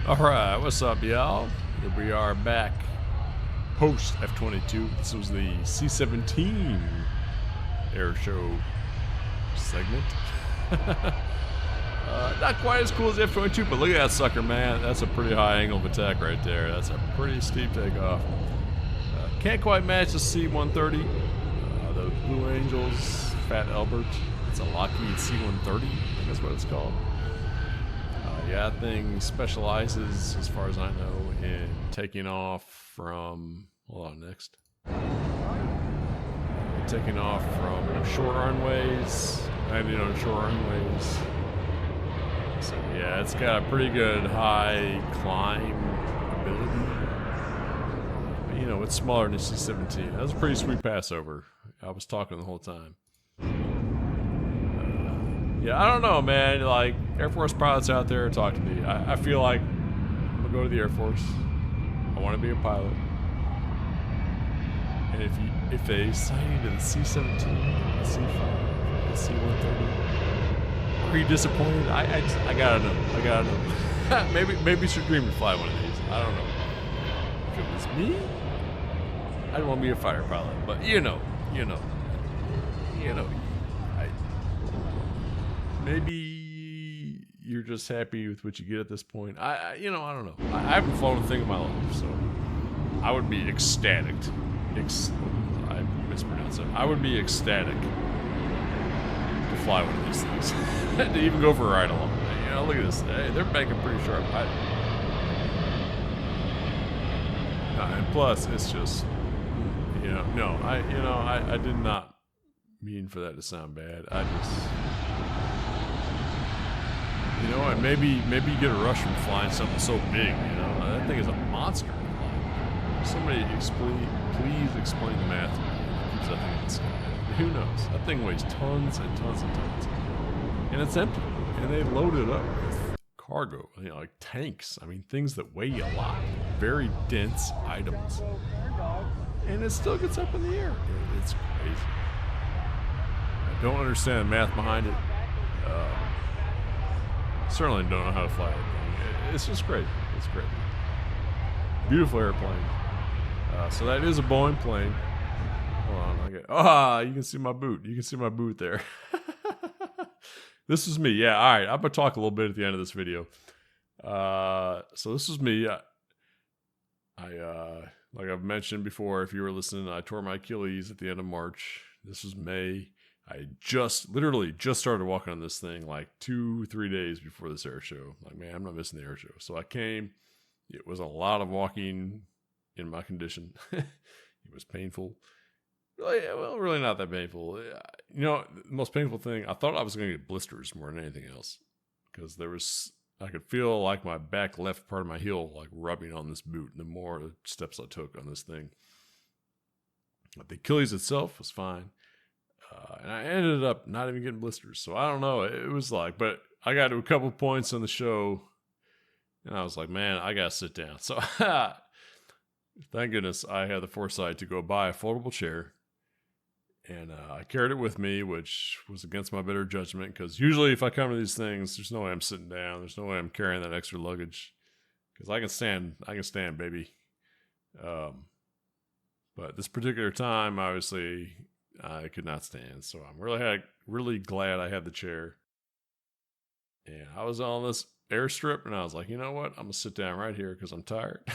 Alright, what's up, y'all? Here we are back post F-22. This was the C-17 Air Show segment. Not quite as cool as the F-22, but look at that sucker, man. That's a pretty high angle of attack right there. That's a pretty steep takeoff. Can't quite match the C-130. The Blue Angels, Fat Albert. It's a Lockheed C-130. I think that's what it's called. Yeah, that thing specializes, as far as I know, in taking off from, hold on, next. Taking off from short runways, landing on short runways. So yeah, it's got a pretty good high climb ability. But, you know, it's smaller than the C-17. That was a pretty sweet passover. I was talking the whole time. Yeah, I don't know, man. Like, Air Force pilots out there, talk to me. I feel like I'm gonna go to the Air Force. I want to be a pilot. And if they assign you to the C-17, the C-5, the C-130, are you disappointed? I gotta know. maybe it's your dream to fly one of these. I don't know. If it was me, I'd want to be a fighter pilot. But you know. Maybe you're just happy with what you get at this point. I don't know. I haven't flown a thing in my life, so I would be ecstatic. I mispronounced it. I would be ecstatic to fly one of these things. To even go for a ride along. You know, look at this. Hey, they're banking pretty sharp. And plus, it's just, I did not mean for that to sound bad. And maybe you get a rush from flying something so big, that thing is a monster. Somebody please explain the math to me. It keeps that thing in the sky. Who knows? That thing weighs tons and tons and tons. And it's empty. And they load it up with cargo, like tanks. I mean, things that weigh a lot. Very dense items. And it still gets up in the air. It's crazy. I don't understand the math behind it. Certainly don't know how to fly it. It's just great. It's great. Beautiful airplane. So that is a Boeing plane. Hold on. You can see my boot. You can see my boot there. This is me. Yeah, all right. I'm going to talk a little bit at the end of this video. So this is me. Like I've mentioned before, if you were listening, I tore my Achilles at the end of March. This was May. I literally just started walking on this thing like 2-3 days before this air show. Like, man, I'm not missing the air show. So I came. It was a lot of walking in my condition. It was painful. Really not that painful. The most painful thing, I thought I was going to get blisters more than anything else. Because I could feel like my back left part of my heel like rubbing on this boot. The more the steps I took on this thing. But the Achilles itself was fine. And I ended up not even getting blisters. So I don't know. It was like, but I got to a couple points on the show. And I was like, man, I got to sit down. So thank goodness I had the foresight to go buy a foldable chair. And I carried it with me, which was against my better judgment. Because usually if I come to these things, there's no way I'm sitting down. There's no way I'm carrying that extra luggage. Because I can stand, baby. But this particular time, obviously, I could not stand. So I'm really glad I had the chair. And I was on this airstrip, and I was like, you know what? I'm going to sit down right here because I'm tired.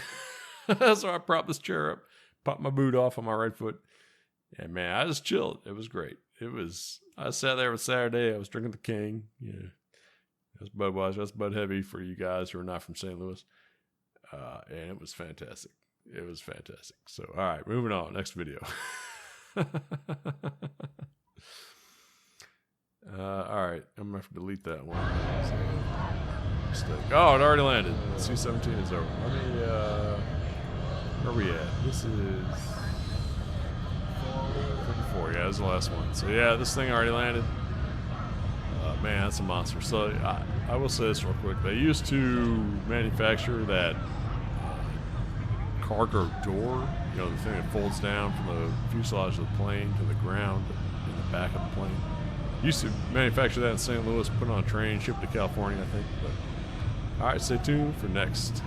So I propped this chair up, popped my boot off on my right foot. And man, I just chilled. It was great. I sat there with Saturday. I was drinking the King. Yeah. That's Budweiser. That's Bud Heavy for you guys who are not from St. Louis. And it was fantastic. It was fantastic. So, all right, moving on. Next video. All right, I'm gonna have to delete that one. Mistake. Oh, it already landed. C-17 is over. Let me. Where are we at? This is 54. Yeah, this is the last one. So yeah, this thing already landed. Man, that's a monster. So I will say this real quick. They used to manufacture that cargo door, the thing that folds down from the fuselage of the plane to the ground in the back of the plane. Used to manufacture that in St. Louis, put it on a train, ship it to California, I think. But All right, stay tuned for next